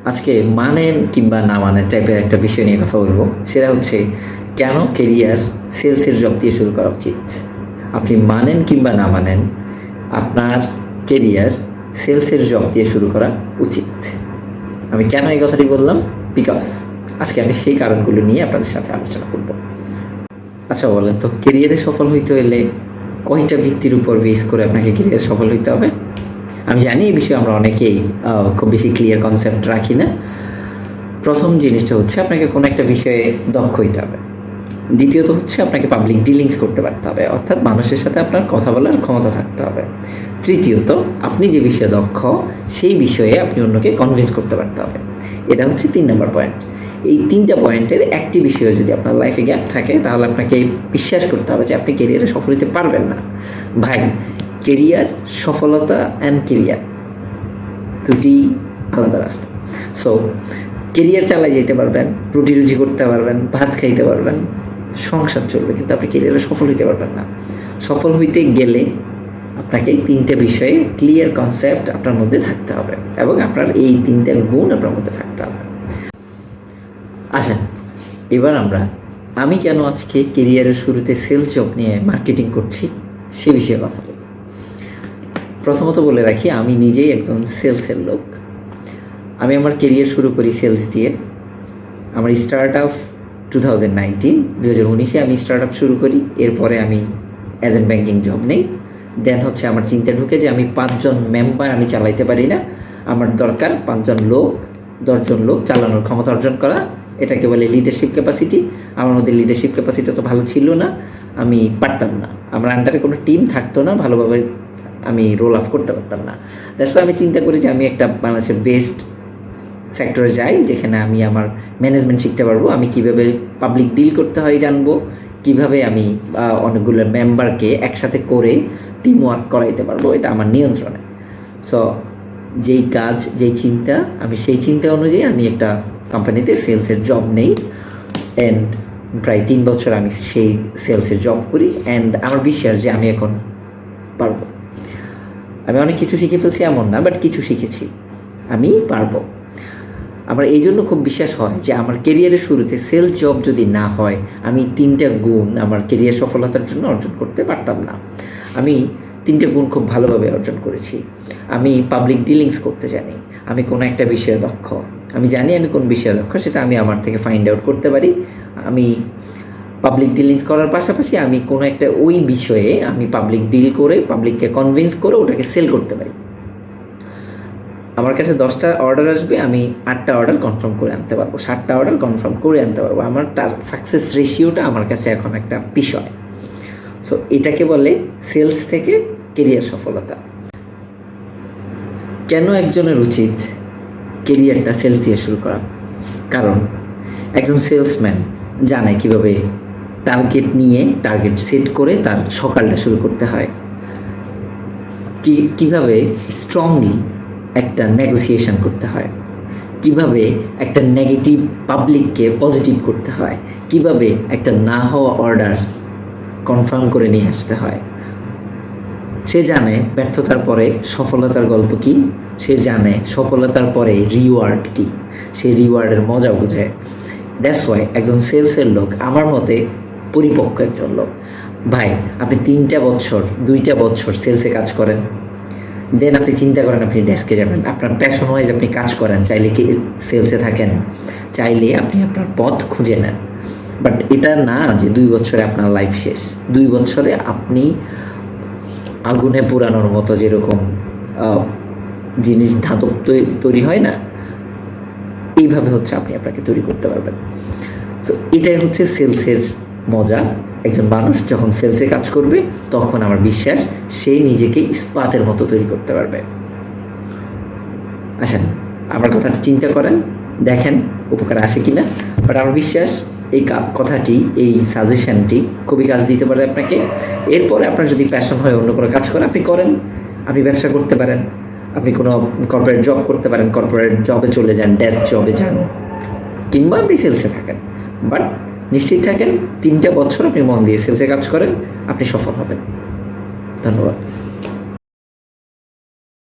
আজকে মানেন কিংবা না মানেন টাইপের একটা বিষয় নিয়ে কথা বলবো। সেটা হচ্ছে কেন কেরিয়ার সেলসের জব দিয়ে শুরু করা উচিত। আপনি মানেন কিংবা না মানেন, আপনার কেরিয়ার সেলসের জব দিয়ে শুরু করা উচিত। আমি কেন এই কথাটি বললাম? বিকজ আজকে আমি সেই কারণগুলো নিয়ে আপনাদের সাথে আলোচনা করব। আচ্ছা বলেন তো, কেরিয়ারে সফল হইতে হলে কয়টা ভিত্তির উপর বেস করে আপনাকে কেরিয়ারে সফল হইতে হবে? আমি জানি এই বিষয়ে আমরা অনেকেই খুব বেশি ক্লিয়ার কনসেপ্ট রাখি না। প্রথম জিনিসটা হচ্ছে আপনাকে কোনো একটা বিষয়ে দক্ষ হইতে হবে। দ্বিতীয়ত হচ্ছে আপনাকে পাবলিক ডিলিংস করতে পারতে হবে, অর্থাৎ মানুষের সাথে আপনার কথা বলার ক্ষমতা থাকতে হবে। তৃতীয়ত, আপনি যে বিষয়ে দক্ষ সেই বিষয়ে আপনি অন্যকে কনভিন্স করতে পারতে হবে। এটা হচ্ছে 3 নম্বর পয়েন্ট। এই 3টা পয়েন্টের একটি বিষয়ে যদি আপনার লাইফে গ্যাপ থাকে, তাহলে আপনাকে বিশ্বাস করতে হবে যে আপনি কেরিয়ারে সফল হতে পারবেন না। ভাই, কেরিয়ার, সফলতা অ্যান্ড কেরিয়ার দুটি আলাদা রাস্তা। সো কেরিয়ার চালাই যেতে পারবেন, রুটি রুজি করতে পারবেন, ভাত খাইতে পারবেন, সংসার চলবে, কিন্তু আপনি কেরিয়ারে সফল হইতে পারবেন না। সফল হইতে গেলে আপনাকে 3টে বিষয়ে ক্লিয়ার কনসেপ্ট আপনার মধ্যে থাকতে হবে এবং আপনার এই 3টে গুণ আপনার মধ্যে থাকতে হবে। আসেন এবার আমি কেন আজকে কেরিয়ারের শুরুতে সেলস জব নিয়ে মার্কেটিং করছি সে বিষয়ে কথা বলি। প্রথমত বলে রাখি, আমি নিজেই একজন সেলসের লোক। আমি আমার কেরিয়ার শুরু করি সেলস দিয়ে। আমার স্টার্ট আপ 2019 আমি স্টার্ট আপ শুরু করি। এরপরে আমি এজেন্ট ব্যাঙ্কিং জব নেই। দেন হচ্ছে আমার চিন্তা ঢুকে যে আমি 5 জন মেম্বার আমি চালাইতে পারি না, আমার দরকার 5 জন লোক, 10 জন লোক চালানোর ক্ষমতা অর্জন করা। এটাকে বলে লিডারশিপ ক্যাপাসিটি। আমার মধ্যে লিডারশিপ ক্যাপাসিটি তো ভালো ছিল না, আমি পারতাম না, আমার আন্ডারে কোনো টিম থাকতো না, ভালোভাবে আমি রোল অফ করতে পারতাম না। দ্যাটস ওয়াই আমি চিন্তা করি যে আমি একটা বাংলাদেশের বেস্ট সেক্টরে যাই, যেখানে আমি আমার ম্যানেজমেন্ট শিখতে পারবো, আমি কীভাবে পাবলিক ডিল করতে হয় জানবো, কীভাবে আমি অনেকগুলো মেম্বারকে একসাথে করে টিম ওয়ার্ক করাইতে পারবো, এটা আমার নিয়ন্ত্রণে। সো যেই কাজ, যেই চিন্তা, আমি সেই চিন্তা অনুযায়ী আমি একটা কোম্পানিতে সেলসের জব নেই। অ্যান্ড প্রায় 3 বছর আমি সেই সেলসের জব করি। অ্যান্ড আমার বিশ্বাস যে আমি এখন পারবো। আমি অনেক কিছু শিখে ফেলছি এমন না, বাট কিছু শিখেছি, আমি পারবো। আমার এই জন্য খুব বিশ্বাস হয় যে আমার কেরিয়ারের শুরুতে সেলস জব যদি না হয়, আমি 3টা গুণ আমার কেরিয়ার সফলতার জন্য অর্জন করতে পারতাম না। আমি 3টে গুণ খুব ভালোভাবে অর্জন করেছি। আমি পাবলিক ডিলিংস করতে জানি, আমি কোনো একটা বিষয়ে দক্ষ, আমি জানি আমি কোন বিষয়ে দক্ষ, সেটা আমি আমার থেকে ফাইন্ড আউট করতে পারি। আমি পাবলিক ডিলিংস করার পাশাপাশি আমি কোনো একটা ওই বিষয়ে আমি পাবলিক ডিল করে, পাবলিককে কনভিন্স করে ওটাকে সেল করতে পারি। আমার কাছে 10টা অর্ডার আসবে, আমি 8টা অর্ডার কনফার্ম করে আনতে পারবো, 7টা অর্ডার কনফার্ম করে আনতে পারবো। আমার সাকসেস রেশিওটা আমার কাছে এখন একটা বিষয়। সো এটাকে বলে সেলস থেকে কেরিয়ার সফলতা। কেন একজনের উচিত কেরিয়ারটা সেলস দিয়ে শুরু করা? কারণ একজন সেলসম্যান জানে কীভাবে টার্গেট সেট করে তার সকালটা শুরু করতে হয়, কীভাবে স্ট্রংলি একটা নেগোসিয়েশন করতে হয়, কিভাবে একটা নেগেটিভ পাবলিককে পজিটিভ করতে হয়, কিভাবে একটা না হওয়া অর্ডার কনফার্ম করে নিয়ে আসতে হয়। সে জানে ব্যর্থতার পরে সফলতার গল্প কী, সে জানে সফলতার পরে রিওয়ার্ড কী, সে রিওয়ার্ডের মজা বোঝে। দ্যাটস ওয়াই একজন সেলসের লোক আমার মতে পরিপক্ক একজন লোক। ভাই, আপনি 2টা বছর সেলসে কাজ করেন, দেন আপনি চিন্তা করেন আপনি ডেস্কে যাবেন, আপনার প্যাশন ওয়াইজ আপনি কাজ করেন, চাইলে কি সেলসে থাকেন, চাইলে আপনি আপনার পথ খুঁজে নেন। বাট এটা না যে 2 বছরে আপনার লাইফ শেষ। 2 বছরে আপনি আগুনে পোড়ানোর মতো যেরকম জিনিস ধাতব তৈরি হয় না, এইভাবে হচ্ছে আপনি আপনাকে তৈরি করতে পারবেন। সো এটাই হচ্ছে সেলসের মজা। একজন মানুষ যখন সেলসে কাজ করবে, তখন আমার বিশ্বাস সে নিজেকে ইস্পাতের মতো তৈরি করতে পারবে। আসেন আমার কথাটা চিন্তা করেন, দেখেন উপকার আসে কিনা। বাট আমার বিশ্বাস এই কথাটি, এই সাজেশনটি খুবই কাজ দিতে পারে আপনাকে। এরপরে আপনার যদি প্যাশন হয় অন্য কোনো কাজ করেন, আপনি করেন। আপনি ব্যবসা করতে পারেন, আপনি কোনো কর্পোরেট জব করতে পারেন, কর্পোরেট জবে চলে যান, ডেস্ক জবে যান, কিংবা আপনি সেলসে থাকেন। বাট নিশ্চিত থাকেন 3টা বছর আপনি মন দিয়ে সেলসে কাজ করেন, আপনি সফল হবেন। ধন্যবাদ।